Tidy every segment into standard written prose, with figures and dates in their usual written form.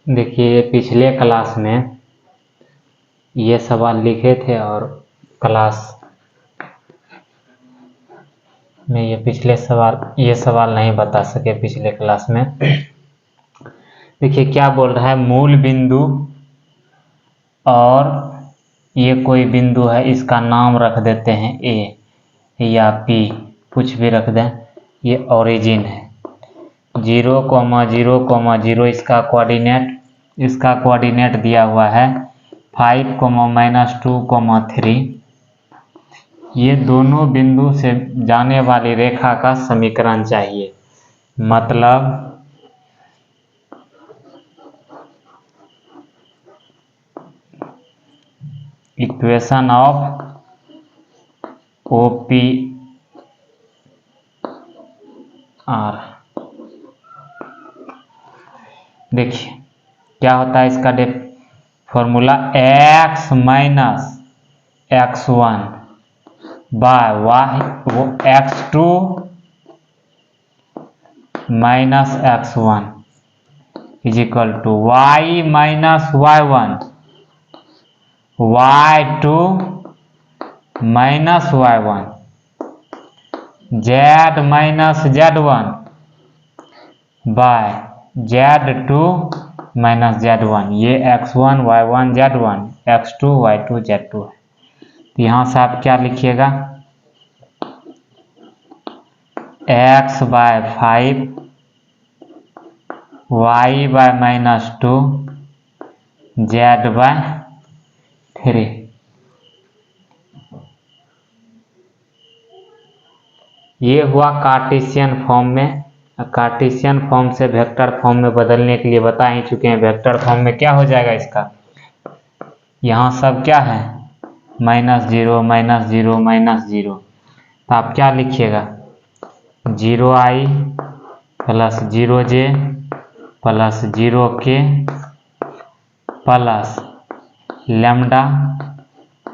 देखिए पिछले क्लास में ये सवाल लिखे थे और क्लास में ये सवाल नहीं बता सके पिछले क्लास में। देखिए क्या बोल रहा है, मूल बिंदु और ये कोई बिंदु है, इसका नाम रख देते हैं ए या पी, कुछ भी रख दें। ये ओरिजिन है 0,0,0 इसका कोऑर्डिनेट दिया हुआ है 5,-2,3। ये दोनों बिंदु से जाने वाली रेखा का समीकरण चाहिए। मतलब इक्वेशन ऑफ OP R। देखिए क्या होता है इसका formula, x minus x1 by वो x2 minus x1 is equal to y minus y1 y2 minus y1 z minus z1 by z2 minus z1। ये x1 y1 z1, x2 y2 z2 है। तो यहाँ से आप क्या लिखिएगा, x by 5 y by minus 2 z by 3। ये हुआ कार्टेशियन फॉर्म में। कार्टेशियन फॉर्म से वेक्टर फॉर्म में बदलने के लिए बता ही चुके हैं। वेक्टर फॉर्म में क्या हो जाएगा इसका, यहाँ सब क्या है -0 -0 -0। तो आप क्या लिखिएगा, 0i plus 0j plus 0k plus lambda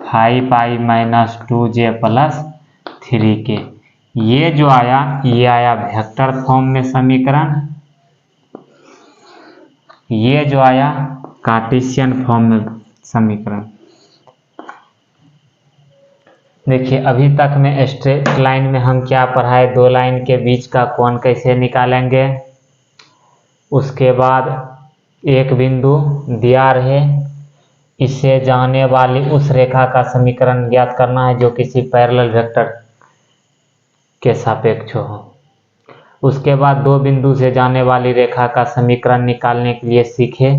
5i minus 2j plus 3k। ये जो आया, ये आया वेक्टर फॉर्म में समीकरण। ये जो आया कार्टेशियन फॉर्म में समीकरण। देखिए अभी तक में स्ट्रेट लाइन में हम क्या पढ़ाए, दो लाइन के बीच का कोण कैसे निकालेंगे। उसके बाद एक बिंदु दिया रहे, इससे जाने वाली उस रेखा का समीकरण ज्ञात करना है जो किसी पैरेलल वेक्टर के सापेक्ष हो। उसके बाद दो बिंदु से जाने वाली रेखा का समीकरण निकालने के लिए सीखे।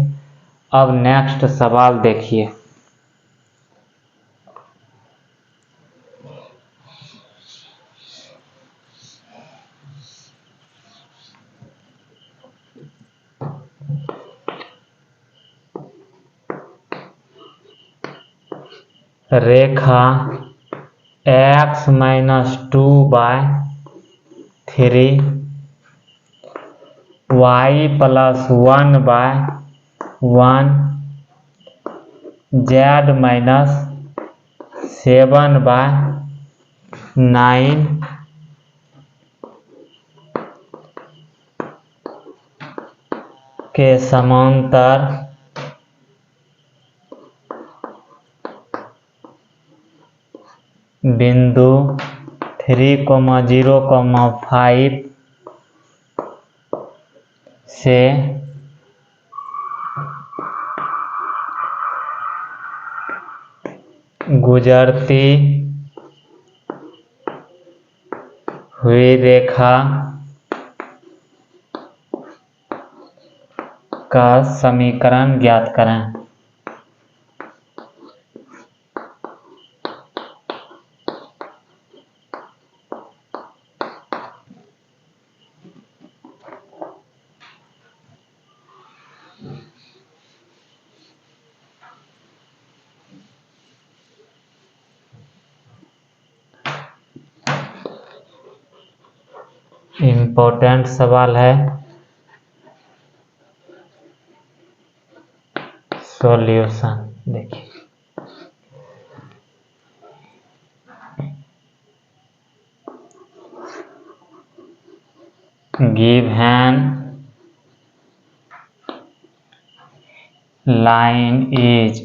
अब नेक्स्ट सवाल देखिए, रेखा x minus 2/3 y plus 1/1 z minus 7/9 के समांतर बिंदु 3,0,5 से गुजरती हुई रेखा का समीकरण ज्ञात करें। इम्पोर्टेंट सवाल है, सॉल्यूशन देखिए। given line is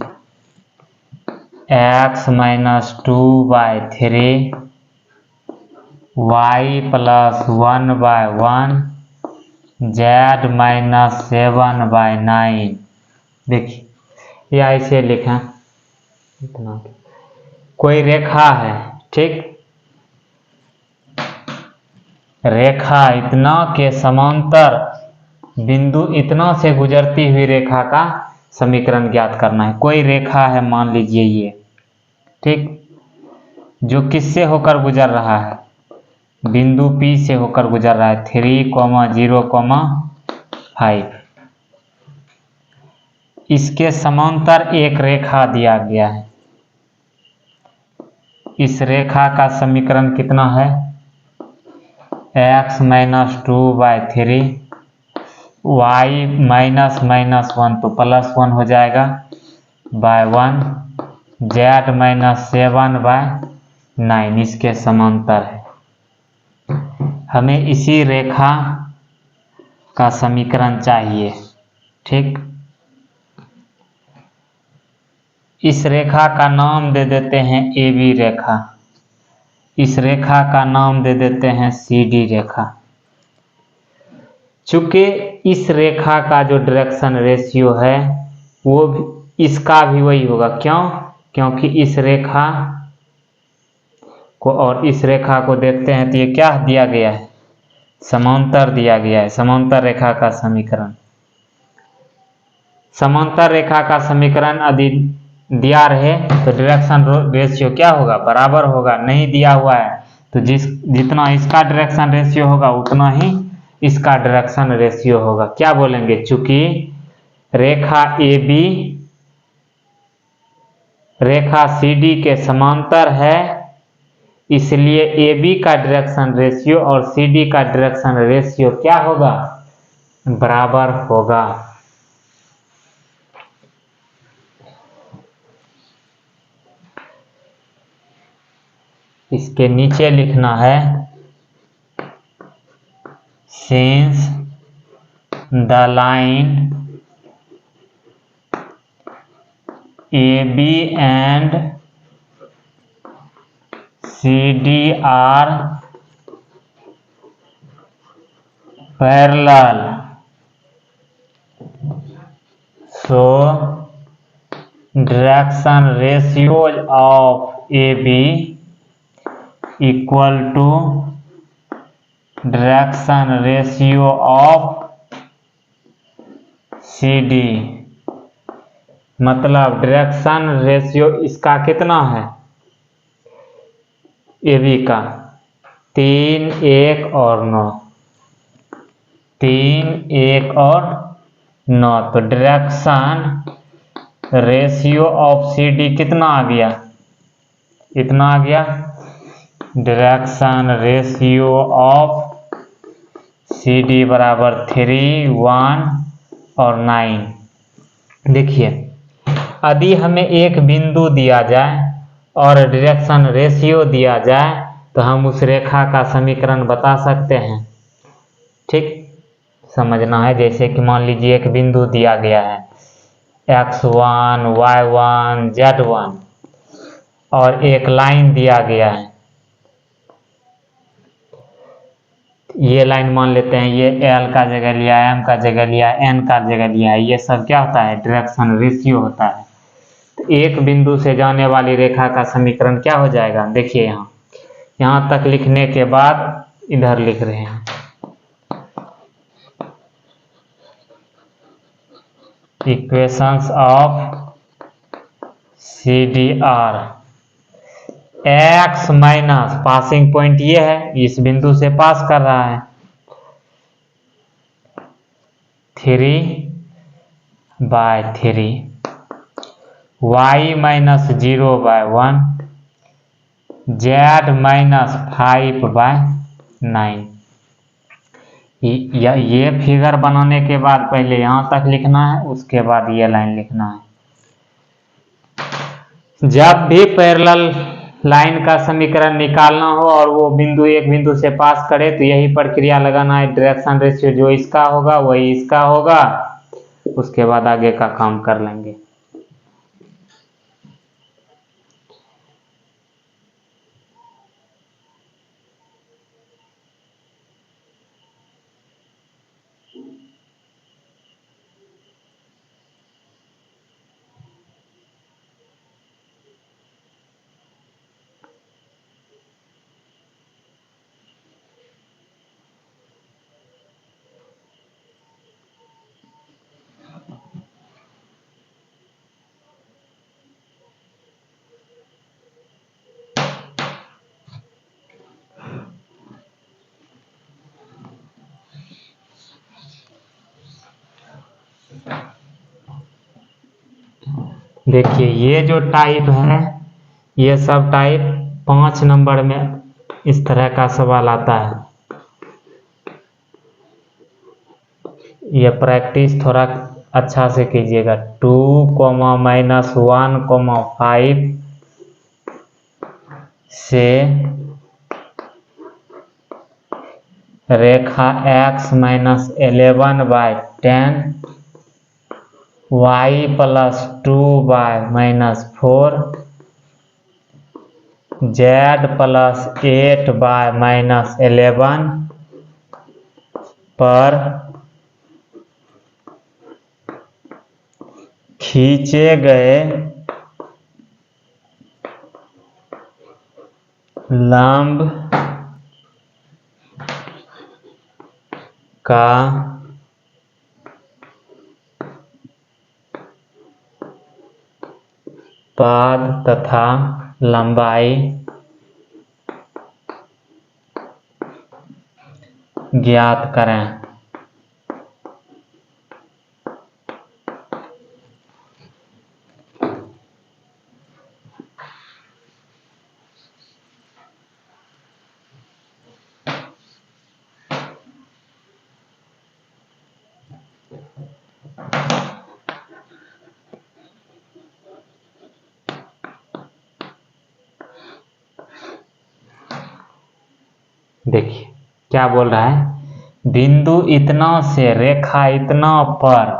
x minus 2/3 y plus 1/1 z minus 7/9। देखिए या इसे लिखें इतना, कोई रेखा है, ठीक, रेखा इतना के समांतर बिंदु इतना से गुजरती हुई रेखा का समीकरण ज्ञात करना है। कोई रेखा है मान लीजिए ये, ठीक, जो किससे होकर गुजर रहा है, बिंदु P से होकर गुजर रहा है, 3, 0, 5। इसके समांतर एक रेखा दिया गया है। इस रेखा का समीकरण कितना है, x माइनस 2/3 y माइनस 1 तो +1 हो जाएगा /1 z माइनस 7/9 इसके समांतर है। हमें इसी रेखा का समीकरण चाहिए, ठीक। इस रेखा का नाम दे देते हैं AB रेखा, इस रेखा का नाम दे देते हैं CD रेखा। चूंकि इस रेखा का जो डायरेक्शन रेशियो है वो इसका भी वही होगा, क्यों, क्योंकि इस रेखा को और इस रेखा को देखते हैं तो ये क्या दिया गया है, समांतर दिया गया है। समांतर रेखा का समीकरण, समांतर रेखा का समीकरण यदि दिया रहे तो डायरेक्शन रेशियो क्या होगा, बराबर होगा। नहीं दिया हुआ है तो जितना इसका डायरेक्शन रेशियो होगा उतना ही इसका डायरेक्शन रेशियो होगा। क्या बोलेंगे, चूंकि रेखा AB रेखा CD के समांतर है इसलिए AB का डायरेक्शन रेशियो और CD का डायरेक्शन रेशियो क्या होगा, बराबर होगा। इसके नीचे लिखना है since the line AB and CD are parallel, so direction ratios of AB equal to direction ratio of CD। मतलब डायरेक्शन रेशियो इसका कितना है, AB का 3, 1 और 9, 3, 1 और 9। तो डायरेक्शन रेशियो ऑफ CD कितना आ गया, इतना आ गया। डायरेक्शन रेशियो ऑफ CD बराबर 3, 1 और 9। देखिए यदि हमें एक बिंदु दिया जाए और डायरेक्शन रेशियो दिया जाए तो हम उस रेखा का समीकरण बता सकते हैं, ठीक। समझना है, जैसे कि मान लीजिए एक बिंदु दिया गया है x1, y1, z1 और एक लाइन दिया गया है, ये लाइन मान लेते हैं, ये L का जगह लिया, M का जगह लिया, N का जगह लिया है। ये सब क्या होता है, डायरेक्शन रेशियो होता है। तो एक बिंदु से जाने वाली रेखा का समीकरण क्या हो जाएगा, देखिए यहाँ तक लिखने के बाद इधर लिख रहे हैं equations of CDR। x minus passing point ये है, इस बिंदु से पास कर रहा है, 3/3 y माइनस 0/1 z माइनस 5/9। ये फिगर बनाने के बाद पहले यहाँ तक लिखना है, उसके बाद ये लाइन लिखना है। जब भी पैरेलल लाइन का समीकरण निकालना हो और वो बिंदु एक बिंदु से पास करे तो यही प्रक्रिया लगाना है। डायरेक्शन रेशियो जो इसका होगा वही इसका होगा उसके बाद आगे का काम कर लेंगे। देखिए ये जो टाइप है, ये सब टाइप 5 नंबर में इस तरह का सवाल आता है। ये प्रैक्टिस थोड़ा अच्छा से कीजिएगा। 2, -1, 5 से रेखा x-11/10 y+2/-4 z+8/-11 पर खींचे गए लंब का पाद तथा लंबाई ज्ञात करें। देखिए क्या बोल रहा है, बिंदु इतना से रेखा इतना पर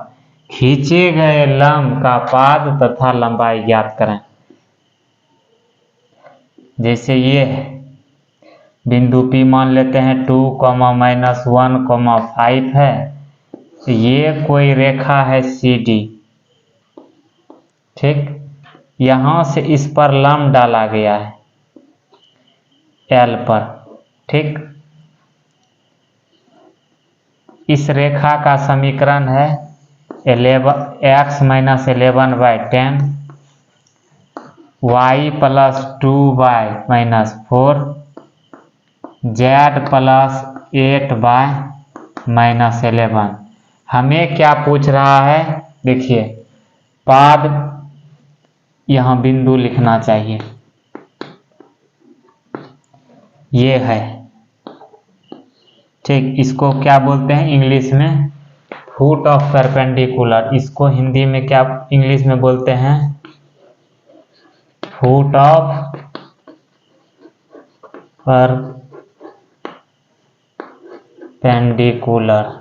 खींचे गए लंब का पाद तथा लंबाई ज्ञात करें। जैसे ये है, बिंदु P मान लेते हैं 2, -1, 5 है। तो ये कोई रेखा है CD, ठीक। यहां से इस पर लंब डाला गया है L पर, ठीक। इस रेखा का समीकरण है x-11/10 y+2/-4 z+8/-11। हमें क्या पूछ रहा है, देखिए पाद यहां बिंदु लिखना चाहिए, ये है, ठीक। इसको क्या बोलते हैं इंग्लिश में, फुट ऑफ परपेंडिकुलर। इसको हिंदी में क्या इंग्लिश में बोलते हैं, फुट ऑफ परपेंडिकुलर।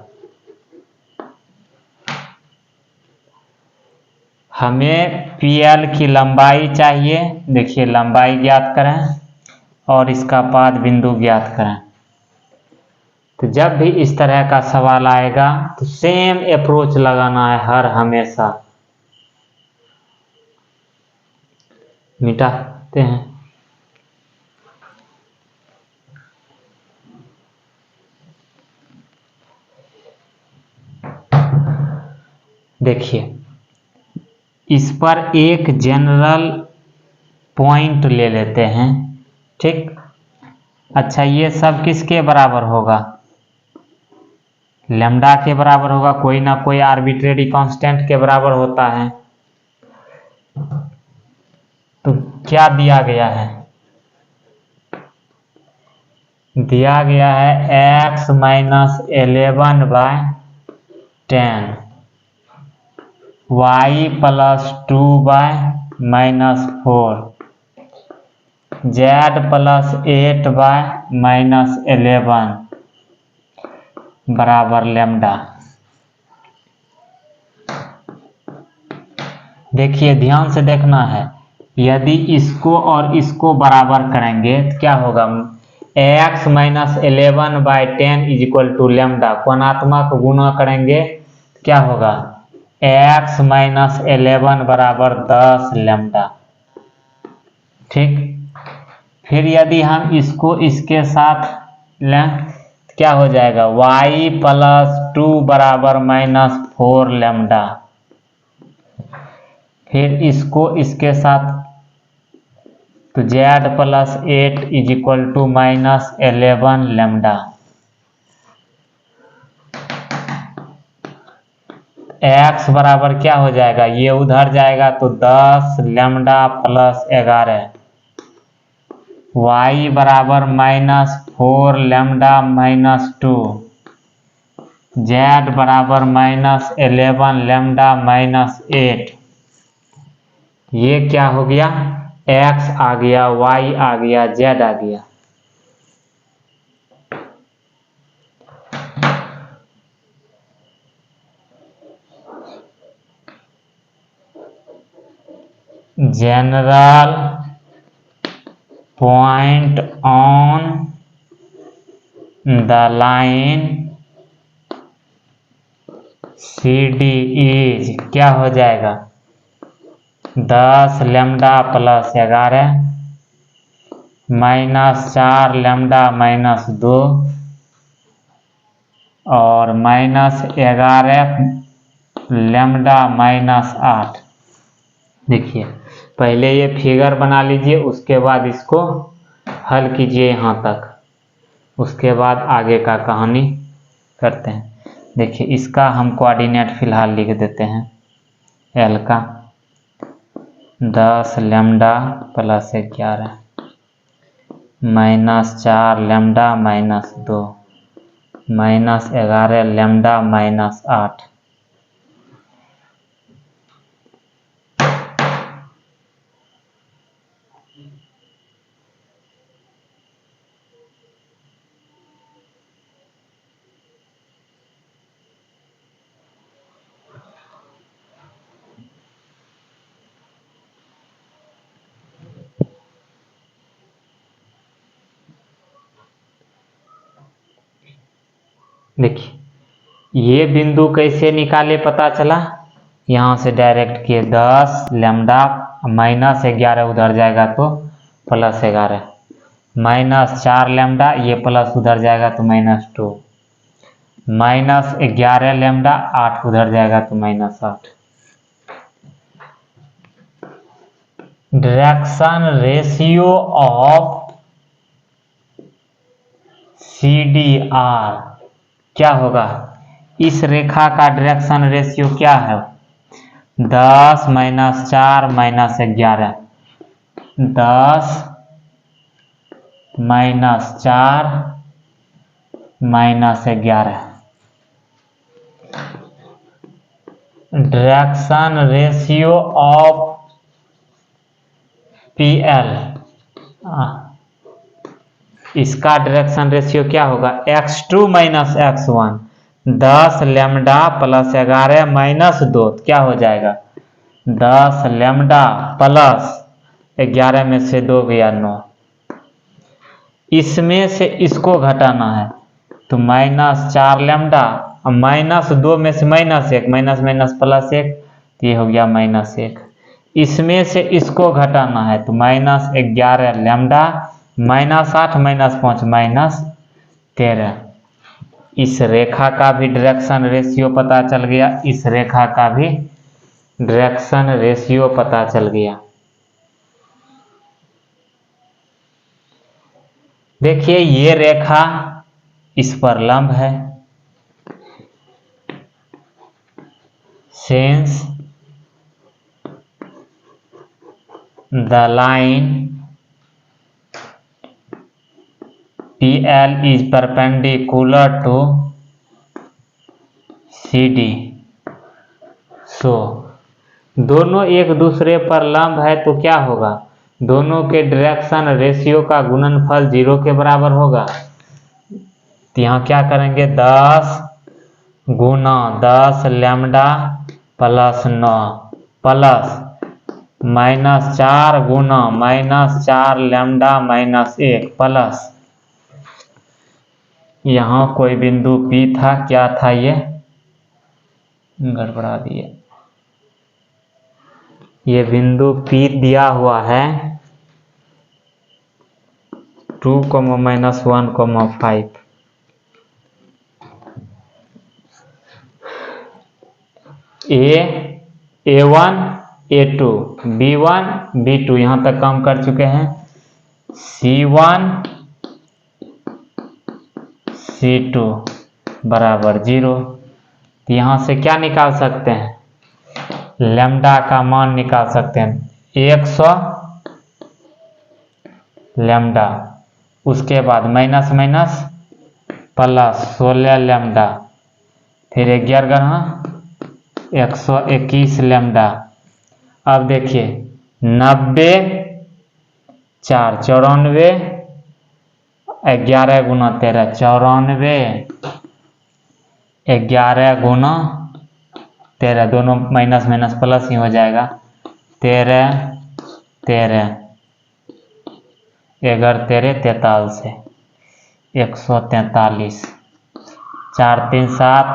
हमें PL की लंबाई चाहिए। देखिए लंबाई ज्ञात करें और इसका पाद बिंदु ज्ञात करें। तो जब भी इस तरह का सवाल आएगा तो सेम अप्रोच लगाना है हर हमेशा। मिटाते हैं। देखिए इस पर एक जनरल पॉइंट ले लेते हैं, ठीक। अच्छा ये सब किसके बराबर होगा, लैम्डा के बराबर होगा, कोई ना कोई आर्बिट्रेरी कांस्टेंट के बराबर होता है। तो क्या दिया गया है, दिया गया है x-11/10 y+2/-4 z+8/-11 बराबर लैम्डा। देखिए ध्यान से देखना है, यदि इसको और इसको बराबर करेंगे तो क्या होगा, x minus 11/10 is equal to lambda, कोणात्मक गुणा करेंगे क्या होगा, x माइनस 11 बराबर 10 लेमडा। ठीक, फिर यदि हम इसको इसके साथ लें क्या हो जाएगा, y प्लस 2 बराबर -4 लेमडा। फिर इसको इसके साथ तो z plus 8 is equal to -11 lambda. x बराबर क्या हो जाएगा, ये उधर जाएगा तो 10 लेमडा प्लस 11, y बराबर -4 लेमडा -2, z बराबर -11 लेमडा -8। ये क्या हो गया, x आ गया, y आ गया, z आ गया। General point on the line CD is क्या हो जाएगा, 10 लेमडा प्लस 11 -4 लेमडा -2 और -11 लेमडा -8। देखिए पहले ये फिगर बना लीजिए, उसके बाद इसको हल कीजिए यहाँ तक, उसके बाद आगे का कहानी करते हैं। देखिए इसका हम कोऑर्डिनेट फिलहाल लिख देते हैं, L का 10 लेमडा प्लस 11 -4 लेमडा -2 -11 लेमडा -8। देखिए ये बिंदु कैसे निकाले पता चला, यहाँ से डायरेक्ट किए 10 लेमडा -11 उधर जाएगा तो +11 -4 लेमडा, ये प्लस उधर जाएगा तो -2 -11 लेमडा 8 उधर जाएगा तो -8। डायरेक्शन रेशियो ऑफ CDR क्या होगा, इस रेखा का डायरेक्शन रेशियो क्या है, 10 -4 -11, 10 -4 -11। डायरेक्शन रेशियो ऑफ PL, इसका डायरेक्शन रेशियो क्या होगा, x2 - x1, 10 लेमडा प्लस 11 -2 क्या हो जाएगा, 10 लेमडा प्लस 11 में से 2 गया 9। इसमें से इसको घटाना है तो -4 लेमडा, -2 में से -1, माइनस माइनस +1 तो ये हो गया -1। इसमें से इसको घटाना है तो -11 लेमडा -8 -5 -13। इस रेखा का भी डायरेक्शन रेशियो पता चल गया, इस रेखा का भी डायरेक्शन रेशियो पता चल गया। देखिए ये रेखा इस पर लंब है, since the line PL is perpendicular to CD, so दोनों एक दूसरे पर लंब है तो क्या होगा, दोनों के डायरेक्शन रेशियो का गुणनफल 0 के बराबर होगा। तो यहाँ क्या करेंगे, 10 गुना 10 लेमडा प्लस 9 प्लस -4 गुना -4 लैम्डा -1 प्लस यहाँ कोई बिंदु P था, क्या था ये, गड़बड़ा दिए, ये बिंदु P दिया हुआ है 2, -1, 5। A1 A2 B1 B2 यहाँ तक काम कर चुके हैं। C1 C2 बराबर 0। तो यहाँ से क्या निकाल सकते हैं, लैम्डा का मान निकाल सकते हैं 100 लैम्डा, उसके बाद माइनस माइनस प्लस 16 लैम्डा, फिर 11 121 लैम्डा। अब देखिए 90 4 94, 11 गुना 13 94, 11 गुना 13, दोनों माइनस माइनस प्लस ही हो जाएगा, 13 13 11 13 43 143, 4 3 7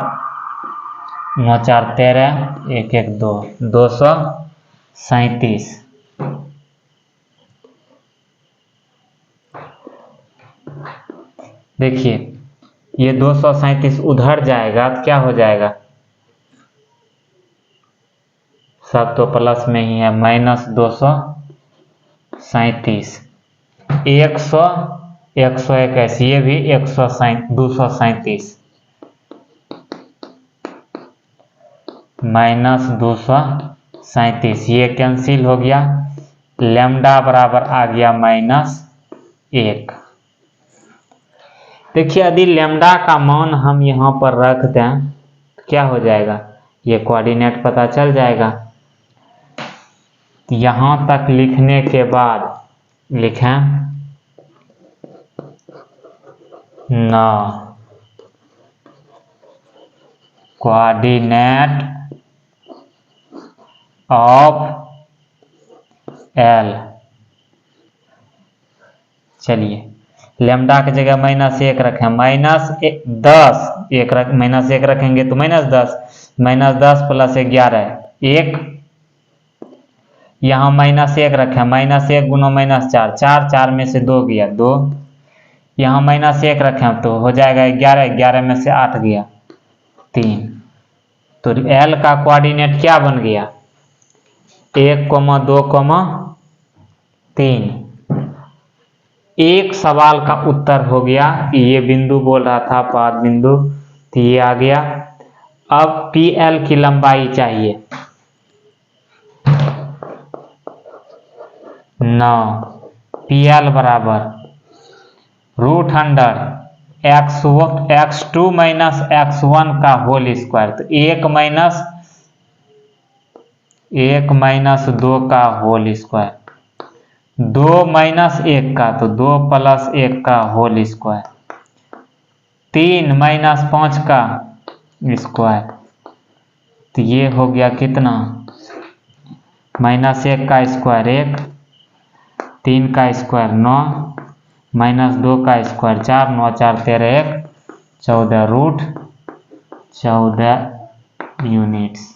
9 4 13 1 1 2 237। देखिए ये 237 उधर जाएगा तो क्या हो जाएगा, सब तो प्लस में ही है, -237, 100 121, ये भी 237 -237, ये कैंसिल हो गया, लैम्डा बराबर आ गया -1। देखिए यदि लैम्डा का मान हम यहाँ पर रख दें तो क्या हो जाएगा, ये कोऑर्डिनेट पता चल जाएगा। यहाँ तक लिखने के बाद लिखें 9 कोऑर्डिनेट ऑफ L। चलिए लैम्डा की जगह -1 रखें, -1 रखेंगे तो -10 प्लस 11 1, यहाँ -1 रखें, -1 गुना -4 4 4 में से 2 गया 2, यहाँ -1 रखें तो हो जाएगा 11 11 में से 8 गया 3। तो L का कोऑर्डिनेट क्या बन गया, 1, 2, 3। एक सवाल का उत्तर हो गया, ये बिंदु बोल रहा था पाद बिंदु, तो ये आ गया। अब PL की लंबाई चाहिए 9, PL बराबर √100 x2 माइनस x1 का होल स्क्वायर, तो 1 माइनस 2 का होल स्क्वायर, 2 माइनस 1 का तो 2 प्लस 1 का होल स्क्वायर, 3 माइनस 5 का स्क्वायर, तो ये हो गया कितना, -1 का स्क्वायर 1, 3 का स्क्वायर 9, -2 का स्क्वायर 4, 9 4 13 1 14 √14 यूनिट्स।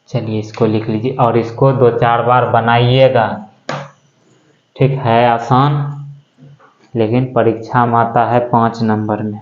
चलिए इसको लिख लीजिए और इसको 2-4 बार बनाइएगा, ठीक है, आसान, लेकिन परीक्षा में आता है 5 नंबर में।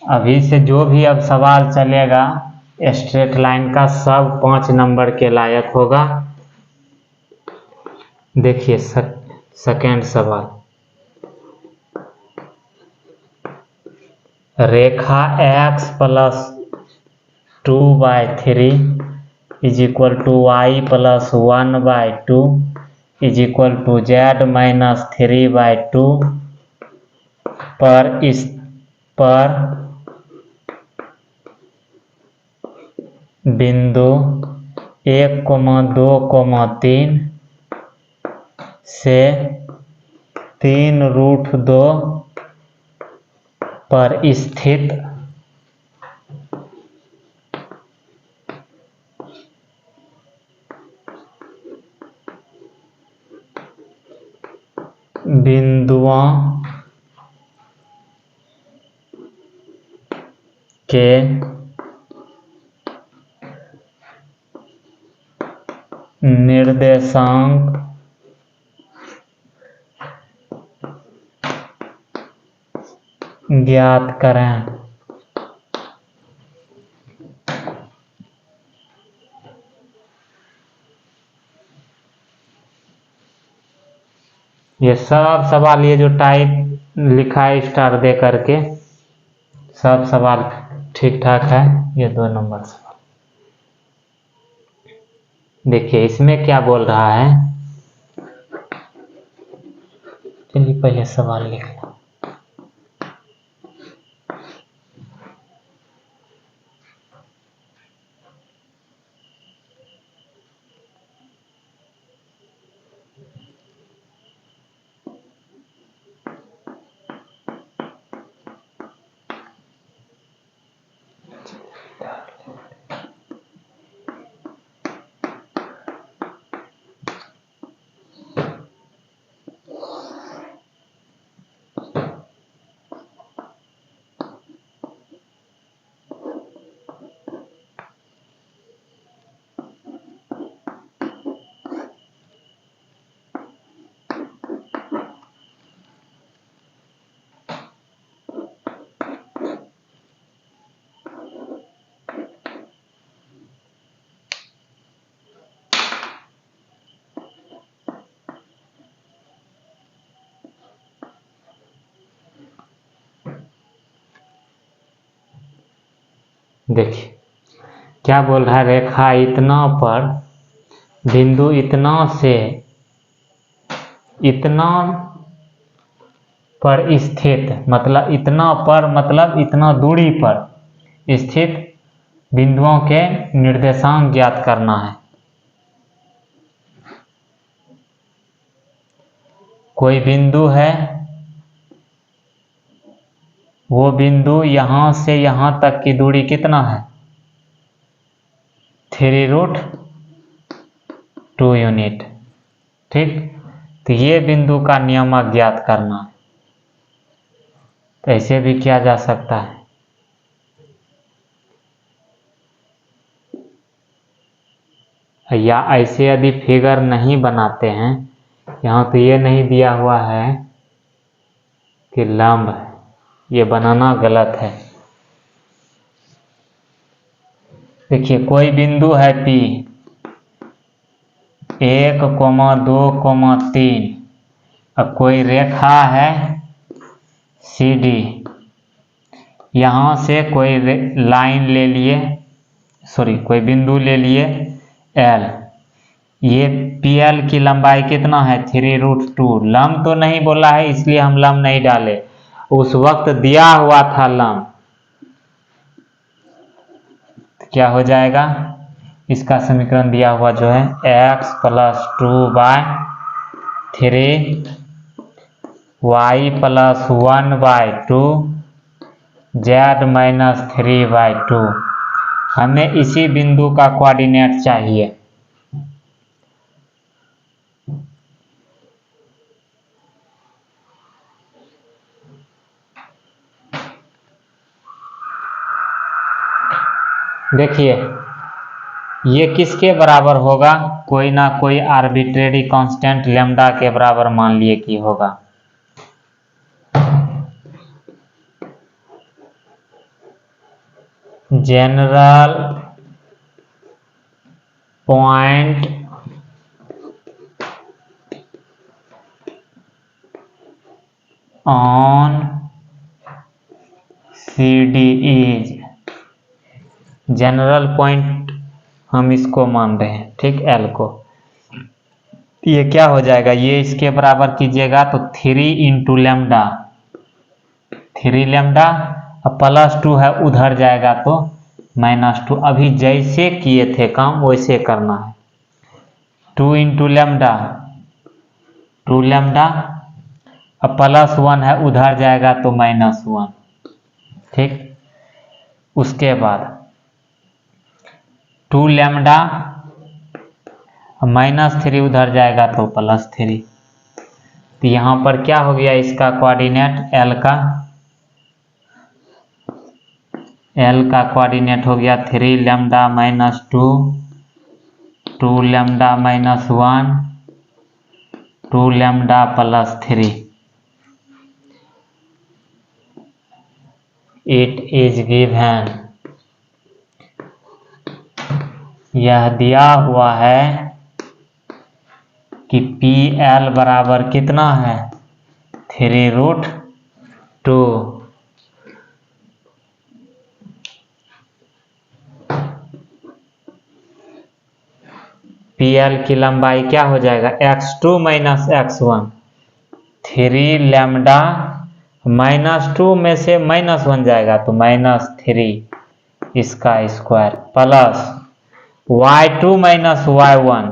अभी से जो भी अब सवाल चलेगा स्ट्रेट लाइन का, सब 5 नंबर के लायक होगा। देखिए सेकेंड सवाल, रेखा x plus 2/3 is equal to y plus 1/2 is equal to z minus 3/2 पर बिंदु 1, 2, 3 से 3√2 पर स्थित बिंदुओं के निर्देशांक ज्ञात करें। ये सब सवाल, ये जो टाइप लिखा है स्टार दे करके, सब सवाल ठीक ठाक है। ये 2 नंबर सवाल देखिए इसमें क्या बोल रहा है। चलिए पहले सवाल लिख लो। देखिए क्या बोल रहा है। रेखा इतना पर बिंदु इतना से इतना पर स्थित, मतलब इतना पर मतलब इतना दूरी पर स्थित बिंदुओं के निर्देशांक ज्ञात करना है। कोई बिंदु है, वो बिंदु यहां से यहां तक की दूरी कितना है, 3√2 यूनिट। ठीक, तो ये बिंदु का नियमक ज्ञात करना है। तो ऐसे भी किया जा सकता है। या ऐसे यदि फिगर नहीं बनाते हैं, यहाँ तो ये नहीं दिया हुआ है कि लंब है, ये बनाना गलत है। देखिए कोई बिंदु है P 1, 2, 3, अब कोई रेखा है CD, यहाँ से कोई लाइन ले लिए, कोई बिंदु ले लिए L, ये PL की लंबाई कितना है, 3√2। लंब तो नहीं बोला है इसलिए हम लंब नहीं डाले, उस वक्त दिया हुआ था लंब। क्या हो जाएगा, इसका समीकरण दिया हुआ जो है x plus 2/3 y plus 1/2 z minus 3/2। हमें इसी बिंदु का कोऑर्डिनेट चाहिए। देखिए ये किसके बराबर होगा, कोई ना कोई आर्बिट्रेरी कांस्टेंट लैम्डा के बराबर मान लिए कि होगा। General point on CD is general point, हम इसको मान रहे हैं, ठीक, L को। ये क्या हो जाएगा, ये इसके बराबर कीजिएगा तो 3 इंटू लेमडा, 3 लेमडा अब +2 है, उधर जाएगा तो -2। अभी जैसे किए थे काम वैसे करना है। 2 इंटू लेमडा, 2 लेमडा अब +1 है, उधर जाएगा तो -1, ठीक। उसके बाद 2 लेमडा -3 उधर जाएगा तो +3। तो यहाँ पर क्या हो गया, इसका कोऑर्डिनेट L का कोऑर्डिनेट हो गया 3 lambda -2, 2 lambda -1, 2 lambda +3। It is given, यह दिया हुआ है कि PL बराबर कितना है, 3√2। PL की लंबाई क्या हो जाएगा, x2 - x1। 3 लेमडा -2 में से -1 जाएगा तो -3 इसका स्क्वायर, प्लस y2 - y1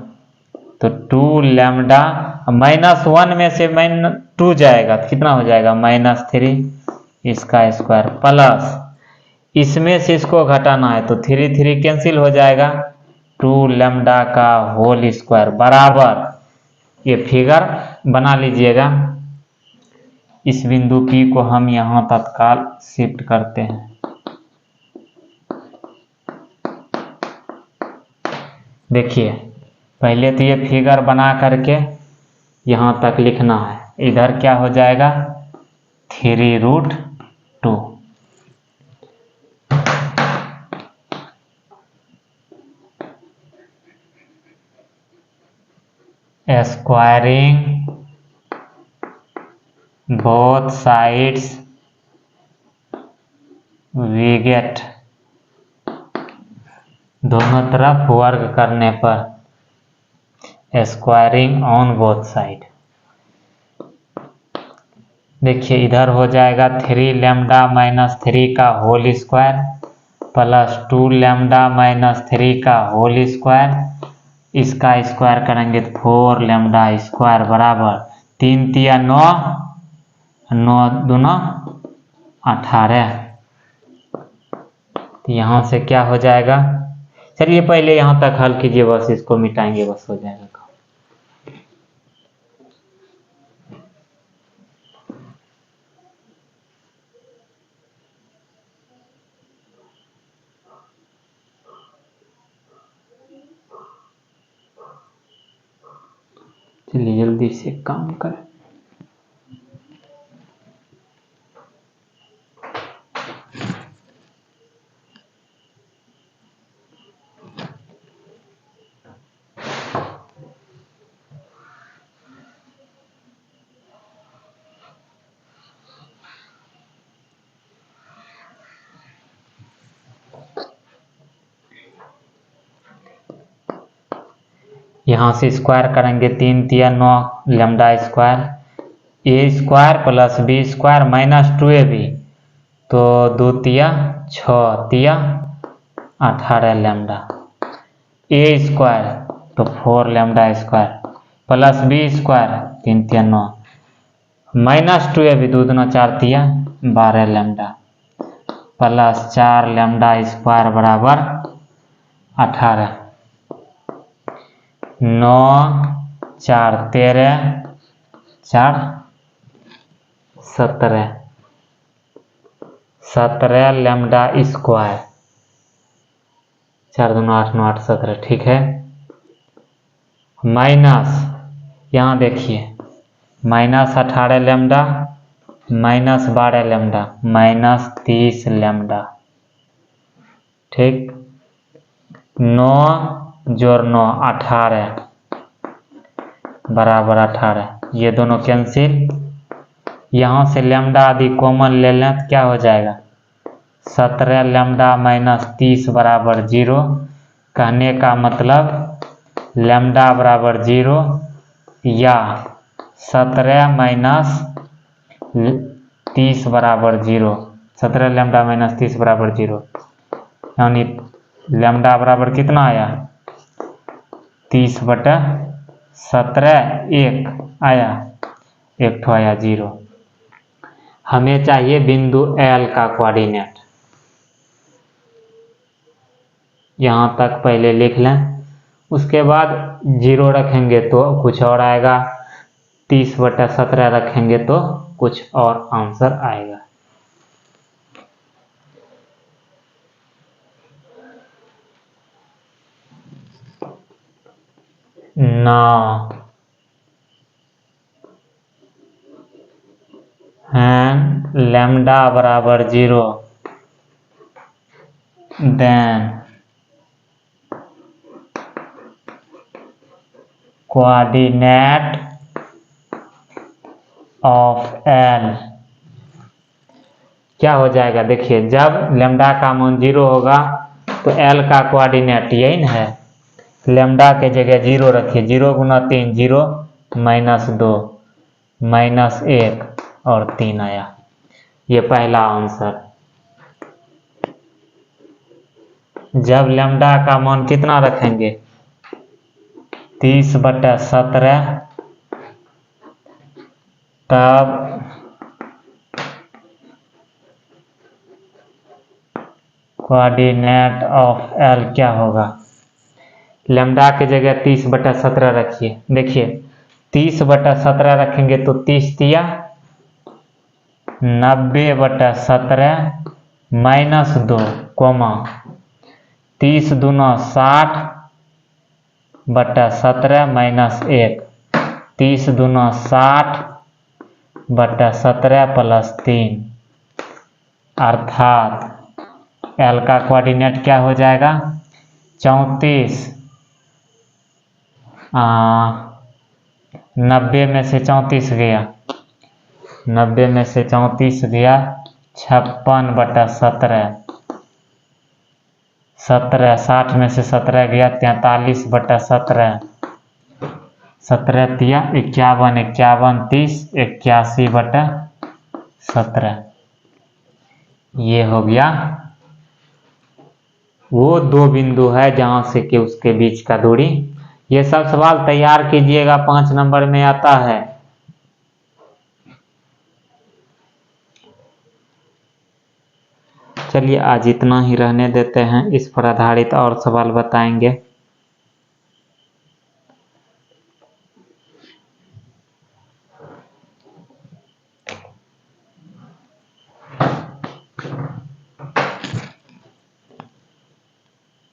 तो 2 लेमडा -1 में से -2 जाएगा तो कितना हो जाएगा, -3 इसका स्क्वायर, प्लस इसमें से इसको घटाना है तो 3 3 कैंसिल हो जाएगा, 2 लेमडा का होल स्क्वायर बराबर, ये फिगर बना लीजिएगा। इस बिंदु P को हम यहाँ तत्काल शिफ्ट करते हैं। देखिए पहले तो ये फिगर बना करके यहाँ तक लिखना है, इधर क्या हो जाएगा 3√2। Squaring both sides we get, दोनों तरफ वर्ग करने पर स्क्वायरिंग ऑन बोथ साइड। देखिए इधर हो जाएगा 3 लेमडा -3 का होल स्क्वायर प्लस 2 लेमडा -3 का होल स्क्वायर, इसका स्क्वायर करेंगे तो 4 लेमडा स्क्वायर बराबर 3 तिया 9, 9 दूना 18। तो यहाँ से क्या हो जाएगा, चलिए पहले यहाँ तक हल कीजिए, बस इसको मिटाएंगे बस हो जाएगा काम। चलिए जल्दी से काम करें। यहाँ से स्क्वायर करेंगे 3 तिया 9 lambda square, A square plus B square -2ab तो 2 तिया 6 तिया 18 लेमडा, ए स्क्वायर तो 4 lambda square plus B square 3 तिया 9 -2ab 2 दूना 4 तिया 12 लेमडा प्लस 4 लेमडा स्क्वायर बराबर 18, 9 4 13 4 17, 17 लेमडा स्क्वायर, 4 दूना 8 9 8 17, ठीक है। माइनस यहाँ देखिए -18 लेमडा -12 लेमडा -30 लेमडा, ठीक। 9 जोड़ 9 18 बराबर 18, ये दोनों कैंसिल, यहाँ से लेमडा आदि कॉमन ले लें तो क्या हो जाएगा 17 लैम्डा माइनस 30 बराबर 0। कहने का मतलब लैम्डा बराबर 0 या 17 माइनस 30 बराबर 0। 17 लैम्डा माइनस 30 बराबर 0, यानी लैम्डा बराबर कितना आया 30/17, 1 आया, एक ठो आया 0। हमें चाहिए बिंदु L का कोऑर्डिनेट। यहाँ तक पहले लिख लें, उसके बाद 0 रखेंगे तो कुछ और आएगा, 30/17 रखेंगे तो कुछ और आंसर आएगा। Now lambda बराबर 0, then coordinate of L क्या हो जाएगा। देखिए, जब लैम्डा का मान 0 होगा तो L का कोऑर्डिनेट यही ना है, लैम्डा के जगह 0 रखिए, 0 गुना 3 0, -2 -1 और 3 आया, ये पहला आंसर। जब लैम्डा का मान कितना रखेंगे 30/17, तब कोऑर्डिनेट ऑफ L क्या होगा। लैम्डा के जगह 30/17 रखिए। देखिए 30/17 रखेंगे तो 30 तिया 90/17 -2, 30 दूना 60/17 -1, 30 दूना 60/17 +3, अर्थात L का कोऑर्डिनेट क्या हो जाएगा 34। 90 में से 34 गया, 90 में से 34 गया 56/17, 60 में से 17 गया 43/17, 17 तिया 51, 51 30, 81/17। ये हो गया वो दो बिंदु है जहां से कि उसके बीच का दूरी। ये सब सवाल तैयार कीजिएगा, 5 नंबर में आता है। चलिए आज इतना ही रहने देते हैं, इस पर आधारित और सवाल बताएंगे।